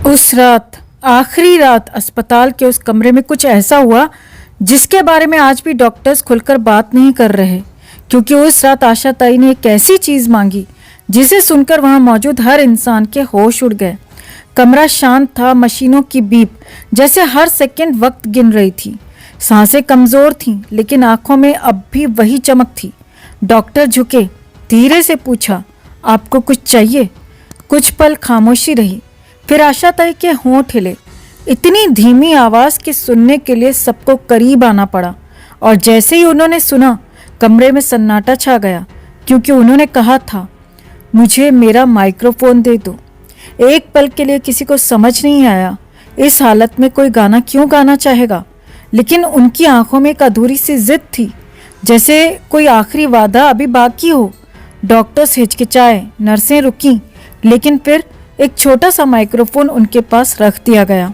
उस रात, आखिरी रात अस्पताल के उस कमरे में कुछ ऐसा हुआ जिसके बारे में आज भी डॉक्टर्स खुलकर बात नहीं कर रहे, क्योंकि उस रात आशा ताई ने एक ऐसी चीज मांगी जिसे सुनकर वहां मौजूद हर इंसान के होश उड़ गए। कमरा शांत था, मशीनों की बीप जैसे हर सेकंड वक्त गिन रही थी। सांसें कमजोर थीं, लेकिन आंखों में अब भी वही चमक थी। डॉक्टर झुके, धीरे से पूछा, आपको कुछ चाहिए? कुछ पल खामोशी रही, फिर आशा ताई के होंठ हिले, इतनी धीमी आवाज कि सुनने के लिए सबको करीब आना पड़ा। और जैसे ही उन्होंने सुना, कमरे में सन्नाटा छा गया, क्योंकि उन्होंने कहा था, मुझे मेरा माइक्रोफोन दे दो। एक पल के लिए किसी को समझ नहीं आया इस हालत में कोई गाना क्यों गाना चाहेगा, लेकिन उनकी आंखों में एक अधूरी सी जिद थी, जैसे कोई आखिरी वादा अभी बाकी हो। डॉक्टर्स हिचकिचाए, नर्सें रुकीं, लेकिन फिर एक छोटा सा माइक्रोफोन उनके पास रख दिया गया।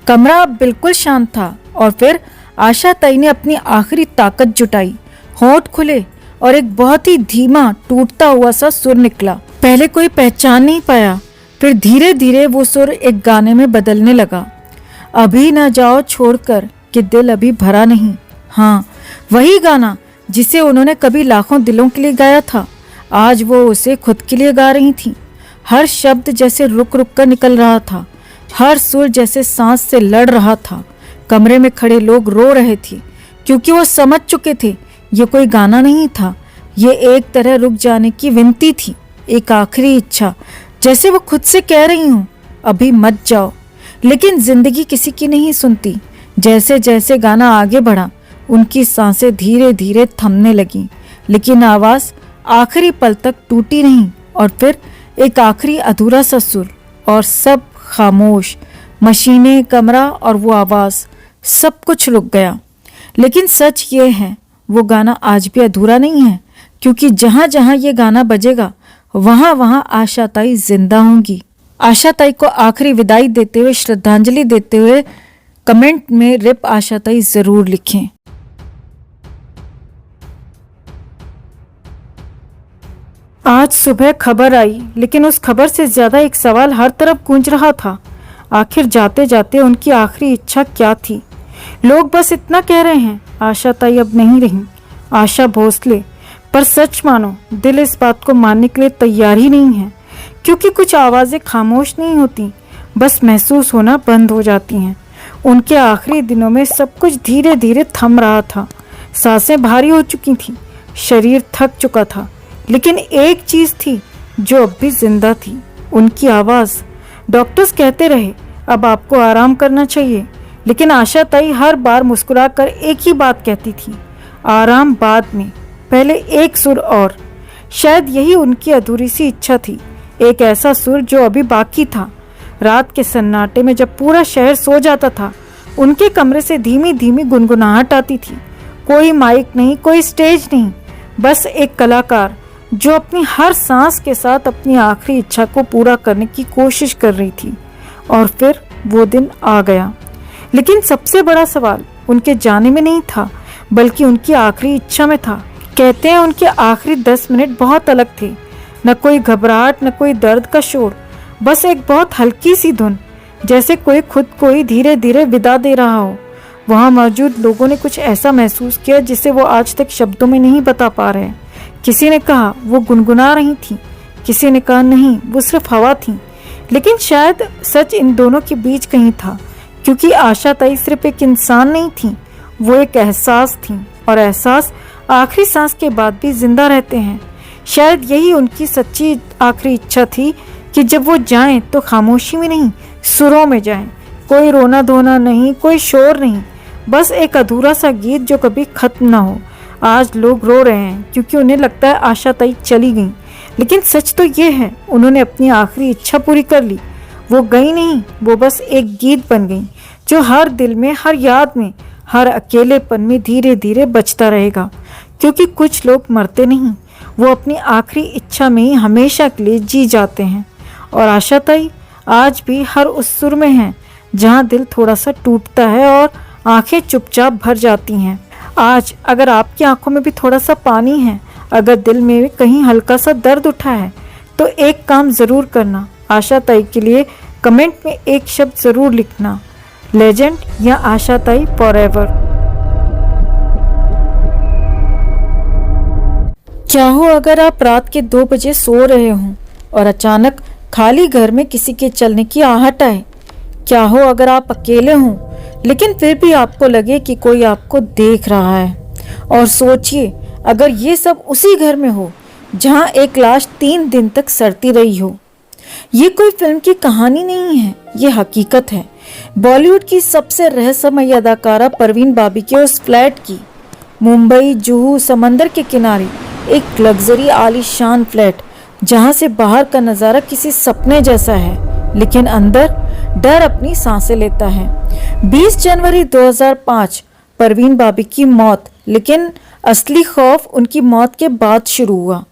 कमरा अब बिल्कुल शांत था और फिर आशा ताई ने अपनी आखिरी ताकत जुटाई। होंठ खुले और एक बहुत ही धीमा टूटता हुआ सा सुर निकला। पहले कोई पहचान नहीं पाया, फिर धीरे धीरे वो सुर एक गाने में बदलने लगा। अभी न जाओ छोड़कर कि दिल अभी भरा नहीं। हाँ, वही गाना जिसे उन्होंने कभी लाखों दिलों के लिए गाया था, आज वो उसे खुद के लिए गा रही थी। हर शब्द जैसे रुक रुक कर निकल रहा था, हर सुर जैसे सांस से लड़ रहा था। कमरे में खड़े लोग रो रहे थे, क्योंकि वो समझ चुके थे ये कोई गाना नहीं था, ये एक तरह रुक जाने की विनती थी, एक आखिरी इच्छा, जैसे वो खुद से कह रही हूँ, अभी मत जाओ। लेकिन जिंदगी किसी की नहीं सुनती। जैसे जैसे गाना आगे बढ़ा, उनकी सांसें धीरे धीरे थमने लगीं, लेकिन आवाज आखिरी पल तक टूटी नहीं। और फिर एक आखिरी अधूरा सा सुर, और सब खामोश। मशीनें, कमरा और वो आवाज, सब कुछ रुक गया। लेकिन सच ये है, वो गाना आज भी अधूरा नहीं है, क्योंकि जहां जहां ये गाना बजेगा, वहां वहां आशा ताई जिंदा होंगी। आशा ताई को आखिरी विदाई देते हुए, श्रद्धांजलि देते हुए कमेंट में रिप आशा ताई जरूर लिखें। आज सुबह खबर आई, लेकिन उस खबर से ज्यादा एक सवाल हर तरफ गूंज रहा था। आखिर जाते जाते उनकी आखिरी इच्छा क्या थी? लोग बस इतना कह रहे हैं, आशा ताई अब नहीं रही, आशा भोसले। पर सच मानो, दिल इस बात को मानने के लिए तैयार ही नहीं है, क्योंकि कुछ आवाजें खामोश नहीं होती, बस महसूस होना बंद हो जाती हैं। उनके आखिरी दिनों में सब कुछ धीरे धीरे थम रहा था। सांसें भारी हो चुकी थी, शरीर थक चुका था, लेकिन एक चीज थी जो अब भी जिंदा थी, उनकी आवाज। डॉक्टर्स कहते रहे, अब आपको आराम करना चाहिए, लेकिन आशा ताई हर बार मुस्कुराकर एक ही बात कहती थी, आराम बाद में, पहले एक सुर और। शायद यही उनकी अधूरी सी इच्छा थी, एक ऐसा सुर जो अभी बाकी था। रात के सन्नाटे में जब पूरा शहर सो जाता था, उनके कमरे से धीमी धीमी गुनगुनाहट आती थी। कोई माइक नहीं, कोई स्टेज नहीं, बस एक कलाकार जो अपनी हर सांस के साथ अपनी आखिरी इच्छा को पूरा करने की कोशिश कर रही थी। और फिर वो दिन आ गया। लेकिन सबसे बड़ा सवाल उनके जाने में नहीं था, बल्कि उनकी आखिरी इच्छा में था। कहते हैं उनके आखिरी 10 मिनट बहुत अलग थे, न कोई घबराहट, न कोई दर्द का शोर, बस एक बहुत हल्की सी धुन, जैसे कोई खुद को ही धीरे धीरे विदा दे रहा हो। वहां मौजूद लोगों ने कुछ ऐसा महसूस किया जिसे वो आज तक शब्दों में नहीं बता पा रहे। किसी ने कहा वो गुनगुना रही थी, किसी ने कहा नहीं, वो सिर्फ हवा थी। लेकिन शायद सच इन दोनों के बीच कहीं था, क्योंकि आशा ताई सिर्फ एक इंसान नहीं थी, वो एक एहसास थी, और एहसास आखिरी सांस के बाद भी जिंदा रहते हैं। शायद यही उनकी सच्ची आखिरी इच्छा थी कि जब वो जाएं तो खामोशी में नहीं, सुरों में जाएं। कोई रोना धोना नहीं, कोई शोर नहीं, बस एक अधूरा सा गीत जो कभी खत्म ना हो। आज लोग रो रहे हैं क्योंकि उन्हें लगता है आशा ताई चली गई, लेकिन सच तो ये है, उन्होंने अपनी आखिरी इच्छा पूरी कर ली। वो गई नहीं, वो बस एक गीत बन गई, जो हर दिल में, हर याद में, हर अकेलेपन में धीरे धीरे बचता रहेगा। क्योंकि कुछ लोग मरते नहीं, वो अपनी आखिरी इच्छा में ही हमेशा के लिए जी जाते हैं। और आशा ताई आज भी हर उस सुर में है, जहाँ दिल थोड़ा सा टूटता है और आंखें चुपचाप भर जाती हैं। आज अगर आपकी आंखों में भी थोड़ा सा पानी है, अगर दिल में कहीं हल्का सा दर्द उठा है, तो एक काम जरूर करना, आशा ताई के लिए कमेंट में एक शब्द जरूर लिखना, लेजेंड या आशाताई फॉरएवर। क्या हो अगर आप रात के 2 बजे सो रहे हों और अचानक खाली घर में किसी के चलने की आहट आए? क्या हो अगर आप अकेले हों लेकिन फिर भी आपको लगे कि कोई आपको देख रहा है? और सोचिए अगर ये सब उसी घर में हो जहां एक लाश 3 दिन तक सड़ती रही हो। ये कोई फिल्म की कहानी नहीं है, ये हकीकत है। बॉलीवुड की सबसे रहस्यमय अदाकारा परवीन बाबी के उस फ्लैट की। मुंबई जुहू समंदर के किनारे एक लग्जरी आलीशान फ्लैट जहां से बाहर का नज़ारा किसी सपने जैसा है, लेकिन अंदर डर अपनी सांसें लेता है। 20 जनवरी 2005 परवीन बाबी की मौत, लेकिन असली खौफ उनकी मौत के बाद शुरू हुआ।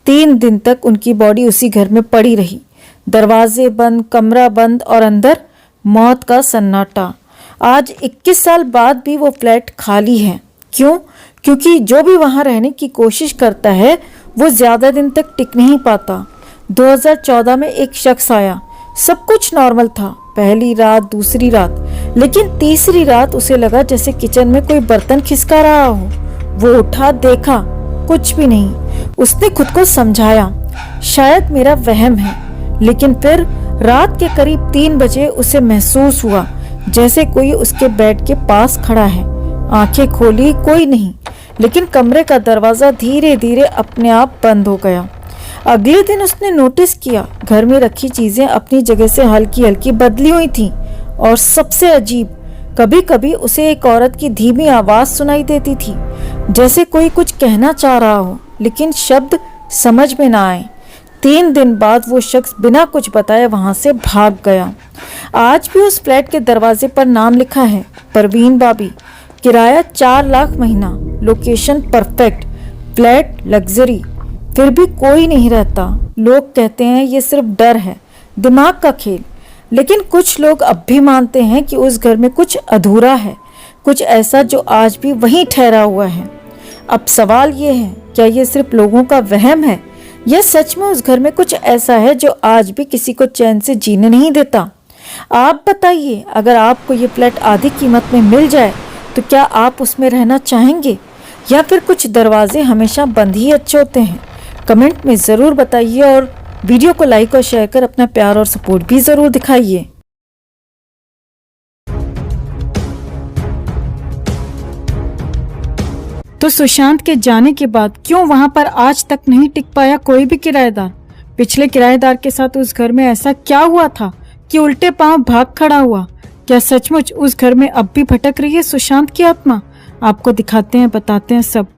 3 दिन तक उनकी बॉडी उसी घर में पड़ी रही, दरवाजे बंद, कमरा बंद और अंदर मौत का सन्नाटा। आज 21 साल बाद भी वो फ्लैट खाली है। क्यों? क्योंकि जो भी वहां रहने की कोशिश करता है वो ज्यादा दिन तक टिक नहीं पाता। 2014 में एक शख्स आया, सब कुछ नॉर्मल था, पहली रात, दूसरी रात, लेकिन तीसरी रात उसे लगा जैसे किचन में कोई बर्तन खिसका रहा हो। वो उठा, देखा, कुछ भी नहीं। उसने खुद को समझाया शायद मेरा वहम है, लेकिन फिर रात के करीब 3 बजे उसे महसूस हुआ जैसे कोई उसके बेड के पास खड़ा है। आंखें खोली, कोई नहीं, लेकिन कमरे का दरवाजा धीरे धीरे अपने आप बंद हो गया। अगले दिन उसने नोटिस किया घर में रखी चीजें अपनी जगह से हल्की हल्की बदली हुई थीं। और सबसे अजीब, कभी कभी उसे एक औरत की धीमी आवाज सुनाई देती थी, जैसे कोई कुछ कहना चाह रहा हो लेकिन शब्द समझ में ना आए। 3 दिन बाद वो शख्स बिना कुछ बताए वहां से भाग गया। आज भी उस फ्लैट के दरवाजे पर नाम लिखा है, परवीन बाबी, किराया 4 लाख महीना, लोकेशन परफेक्ट, फ्लैट लग्जरी। फिर भी कोई नहीं रहता। लोग कहते हैं ये सिर्फ डर है, दिमाग का खेल, लेकिन कुछ लोग अब भी मानते हैं कि उस घर में कुछ अधूरा है, कुछ ऐसा जो आज भी वहीं ठहरा हुआ है। अब सवाल ये है, क्या ये सिर्फ लोगों का वहम है या सच में उस घर में कुछ ऐसा है जो आज भी किसी को चैन से जीने नहीं देता? आप बताइए, अगर आपको ये फ्लैट आधी कीमत में मिल जाए तो क्या आप उसमें रहना चाहेंगे या फिर कुछ दरवाजे हमेशा बंद ही अच्छे होते हैं? कमेंट में ज़रूर बताइए और वीडियो को लाइक और शेयर कर अपना प्यार और सपोर्ट भी ज़रूर दिखाइए। तो सुशांत के जाने के बाद क्यों वहां पर आज तक नहीं टिक पाया कोई भी किराएदार? पिछले किराएदार के साथ उस घर में ऐसा क्या हुआ था कि उल्टे पांव भाग खड़ा हुआ? क्या सचमुच उस घर में अब भी भटक रही है सुशांत की आत्मा? आपको दिखाते हैं, बताते हैं सब।